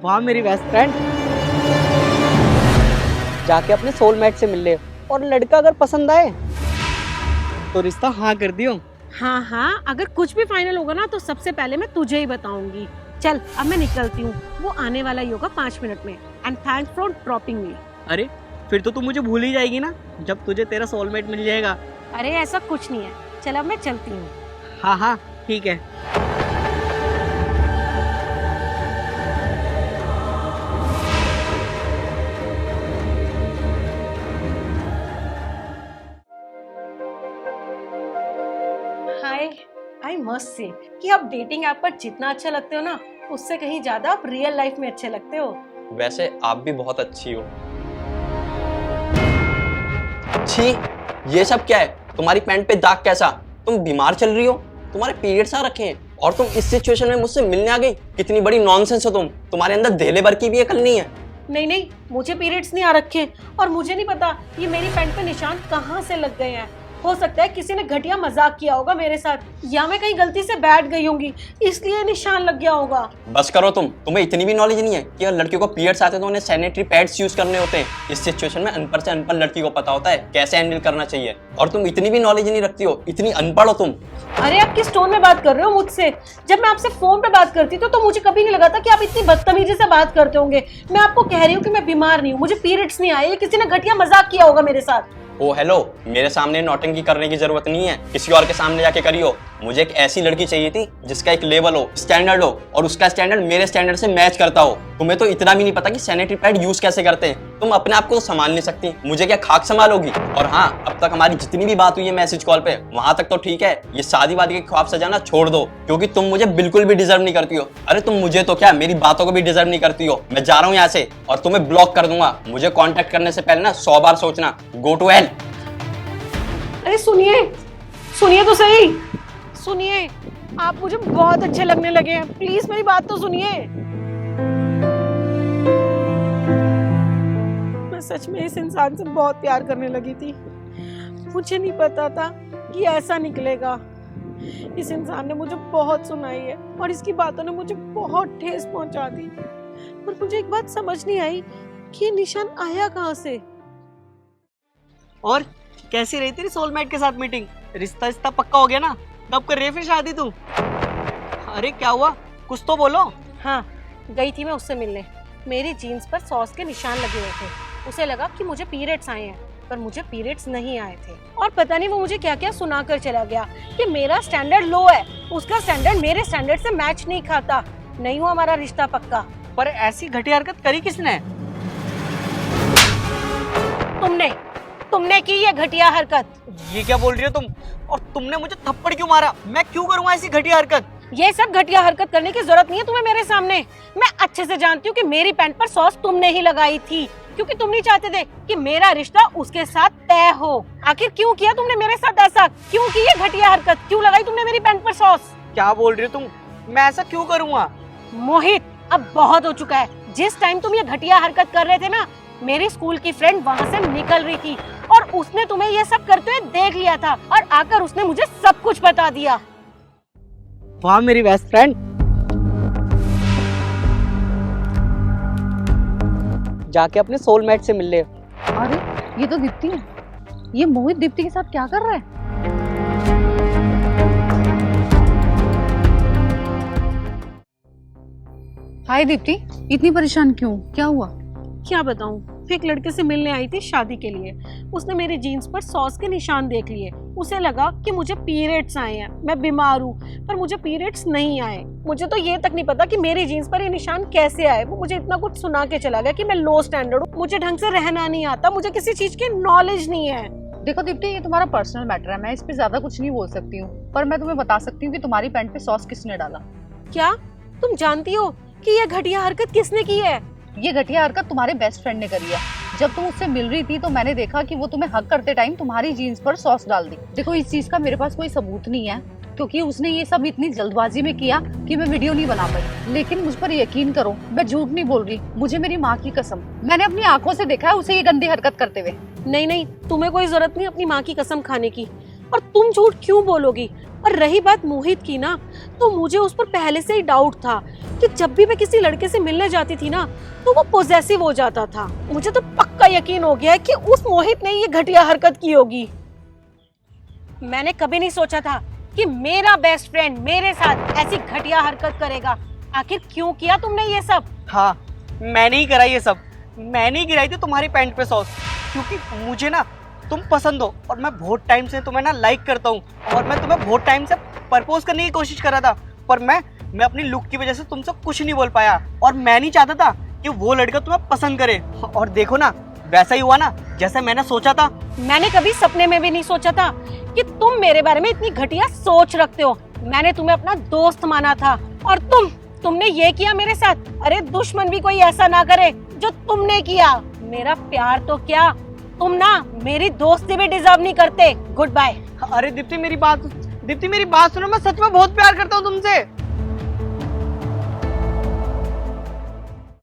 वाह मेरी best friend, जाके अपने सोलमेट से मिल ले और लड़का अगर पसंद आए तो रिश्ता हाँ कर दियो। हाँ हाँ, अगर कुछ भी फाइनल होगा ना तो सबसे पहले मैं तुझे ही बताऊंगी। चल अब मैं निकलती हूँ, वो आने वाला ही होगा 5 मिनट में। And thanks for dropping me. अरे फिर तो तू मुझे भूल ही जाएगी ना जब तुझे तेरा सोलमेट मिल जाएगा। अरे ऐसा कुछ नहीं है, चल अब मैं चलती हूँ। हाँ हाँ ठीक है। हाय, आई मस्ट से कि आप डेटिंग ऐप पर जितना अच्छा लगते हो ना, उससे कहीं ज्यादा आप रियल लाइफ में अच्छे लगते हो। वैसे आप भी बहुत अच्छी हो। छी, ये सब क्या है? तुम्हारी पैंट पे दाग कैसा? तुम बीमार चल रही हो? तुम्हारे पीरियड्स आ रखे हैं और तुम इस सिचुएशन में मुझसे मिलने आ गई? कितनी बड़ी नॉनसेंस हो तुम। तुम्हारे अंदर धेले भर की भी अकल नहीं है। नहीं नहीं, मुझे पीरियड्स नहीं आ रखे और मुझे नहीं पता ये मेरी पैंट पे निशान कहाँ से लग गए हैं। हो सकता है किसी ने घटिया मजाक किया होगा मेरे साथ, या मैं कहीं गलती से बैठ गई होंगी इसलिए निशान लग गया होगा। बस करो तुम्हें इतनी भी नॉलेज नहीं है कि अगर लड़कियों को पीरियड्स आते हैं तो उन्हें सैनिटरी पैड्स यूज करने होते हैं। इस सिचुएशन में अनपढ़ से अनपढ़ लड़की को पता होता है कैसे हैंडल करना चाहिए, और तुम इतनी भी नॉलेज नहीं रखती हो। इतनी अनपढ़ हो तुम। अरे आप किस टोन में बात कर रहे हो मुझसे? जब मैं आपसे फोन पे बात करती तो मुझे कभी नहीं लगा था कि आप इतनी बदतमीजी से बात करते होंगे। मैं आपको कह रही हूँ कि मैं बीमार नहीं हूँ, मुझे पीरियड्स नहीं आए, किसी ने घटिया मजाक किया होगा मेरे साथ। ओ हेलो, मेरे सामने नौटंकी करने की जरूरत नहीं है, किसी और के सामने जाके करियो। मुझे एक ऐसी लड़की चाहिए थी जिसका एक लेवल हो, स्टैंडर्ड हो, और उसका स्टैंडर्ड मेरे स्टैंडर्ड से मैच करता हो। तुम्हें तो इतना भी नहीं पता कि सैनिटरी पैड यूज कैसे करते हैं। तुम अपने आप को तो संभाल नहीं सकती, मुझे क्या खाक संभालोगी? और हाँ, अब तक हमारी जितनी भी बात हुई है मैसेज कॉल पे, वहां तक तो ठीक है। ये शादी वादी के ख्वाब सजाना छोड़ दो, क्योंकि तुम मुझे बिल्कुल भी डिजर्व नहीं करती हो। अरे तुम मुझे तो क्या, मेरी बातों को भी डिजर्व नहीं करती हो। मैं जा रहा हूँ यहाँ से और तुम्हें ब्लॉक कर दूंगा। मुझे कॉन्टेक्ट करने से पहले ना 100 बार सोचना। Go to hell. अरे सुनिए, सुनिए तो सही, सुनिए। आप मुझे बहुत अच्छे लगने लगे हैं, प्लीज मेरी बात तो सुनिए। मैं सच में इस इंसान से बहुत प्यार करने लगी थी। मुझे नहीं पता था कि ऐसा निकलेगा। इस इंसान ने मुझे बहुत सुनाई है और इसकी बातों ने मुझे बहुत ठेस पहुंचा दी। पर मुझे एक बात समझ नहीं आई कि ये निशान आया कहाँ से। और कैसी रही तेरी सोलमेट के साथ मीटिंग? रिश्ता पक्का हो गया ना? कब कर रही है फिर शादी तू? अरे क्या हुआ, कुछ तो बोलो। हाँ, गई थी मैं उससे मिलने। मेरी जीन्स पर सॉस के निशान लगे हुए थे। उसे लगा कि मुझे पीरियड्स आए हैं, पर मुझे पीरियड्स नहीं आए थे। और पता नहीं वो मुझे क्या क्या सुना कर चला गया कि मेरा स्टैंडर्ड लो है, उसका स्टैंडर्ड मेरे स्टैंडर्ड से मैच नहीं खाता, नहीं हुआ हमारा रिश्ता पक्का। पर ऐसी घटिया हरकत करी किसने? तुमने की ये घटिया हरकत। ये क्या बोल रही हो तुम? और तुमने मुझे थप्पड़ क्यों मारा? मैं क्यों करूंगा ऐसी घटिया हरकत? ये सब घटिया हरकत करने की जरूरत नहीं है तुम्हें मेरे सामने। मैं अच्छे से जानती हूँ कि मेरी पैंट पर सॉस तुमने ही लगाई थी, क्योंकि तुम नहीं चाहते थे कि मेरा रिश्ता उसके साथ तय हो। आखिर क्यों किया तुमने मेरे साथ ऐसा? क्यों की ये घटिया हरकत? क्यों लगाई तुमने मेरी पैंट पर सॉस? क्या बोल रही हो तुम? मैं ऐसा क्यों करूंगा? मोहित, अब बहुत हो चुका है। जिस टाइम तुम ये घटिया हरकत कर रहे थे ना, मेरी स्कूल की फ्रेंड वहाँ से निकल रही थी और उसने तुम्हें ये सब करते हुए देख लिया था और आकर उसने मुझे सब कुछ बता दिया। वाह मेरी बेस्ट फ्रेंड, जाके अपने सोलमेट से मिल ले। अरे ये तो दीप्ति है। ये मोहित दीप्ति के साथ क्या कर रहा है? हाय दीप्ति, इतनी परेशान क्यों? क्या हुआ? क्या बताऊं, एक लड़के से मिलने आई थी शादी के लिए। उसने मेरी जीन्स पर सॉस के निशान देख लिए। उसे लगा कि मुझे पीरियड्स आए हैं, मैं बीमार हूँ, पर मुझे पीरियड्स नहीं आए। मुझे तो ये तक नहीं पता कि मेरी जीन्स पर ये निशान कैसे आए। वो मुझे इतना कुछ सुना के चला गया कि मैं लो स्टैंडर्ड हूँ, मुझे ढंग से रहना नहीं आता, मुझे किसी चीज की नॉलेज नहीं है। देखो दीप्ति, ये तुम्हारा पर्सनल मैटर है, मैं इस पे ज्यादा कुछ नहीं बोल सकती हूँ, पर मैं तुम्हें बता सकती हूँ कि तुम्हारी पैंट पे सॉस किसने डाला। क्या तुम जानती हो कि ये घटिया हरकत किसने की है? ये घटिया हरकत तुम्हारे बेस्ट फ्रेंड ने करी है। जब तुम उससे मिल रही थी तो मैंने देखा कि वो तुम्हें हक करते टाइम तुम्हारी जीन्स पर सॉस डाल दी। देखो, इस चीज का मेरे पास कोई सबूत नहीं है, क्योंकि उसने ये सब इतनी जल्दबाजी में किया कि मैं वीडियो नहीं बना पाई। लेकिन मुझ पर यकीन करो, मैं झूठ नहीं बोल रही, मुझे मेरी माँ की कसम, मैंने अपनी आंखों से देखा है उसे ये गंदी हरकत करते हुए। नहीं नहीं, तुम्हें कोई जरूरत नहीं अपनी माँ की कसम खाने की। और तुम झूठ क्यों बोलोगी? और रही बात मोहित की ना, तो मुझे उस पर पहले से ही डाउट था कि जब भी मैं किसी लड़के से मिलने जाती थी ना तो वो पॉसेसिव हो जाता था। मुझे तो पक्का यकीन हो गया है कि उस मोहित ने ये घटिया हरकत की होगी। मैंने कभी नहीं सोचा था कि मेरा बेस्ट फ्रेंड मेरे साथ ऐसी घटिया हरकत करेगा। आखिर क्यों किया तुमने ये सब? हाँ, मैंने ही करा ये सब। मैंने ही गिराई थी तुम्हारी पैंट पे सॉस, क्योंकि मुझे ना तुम पसंद हो और मैं बहुत टाइम से तुम्हें ना लाइक करता हूँ और मैं तुम्हें बहुत टाइम से प्रपोज करने की कोशिश कर रहा था, पर मैं अपनी लुक की वजह से तुमसे कुछ नहीं बोल पाया और मैं नहीं चाहता था कि वो लड़का तुम्हें पसंद करे। और देखो ना, वैसा ही हुआ ना जैसे मैंने सोचा था। मैंने कभी सपने में भी नहीं सोचा था कि तुम मेरे बारे में इतनी घटिया सोच रखते हो। मैंने तुम्हें अपना दोस्त माना था और तुमने ये किया मेरे साथ। अरे दुश्मन भी कोई ऐसा ना करे जो तुमने किया। मेरा प्यार तो क्या, तुम ना मेरी दोस्ती भी डिजर्व नहीं करते। Goodbye. अरे दीप्ति मेरी बात सुनो, मैं सच में बहुत प्यार करता हूँ तुमसे।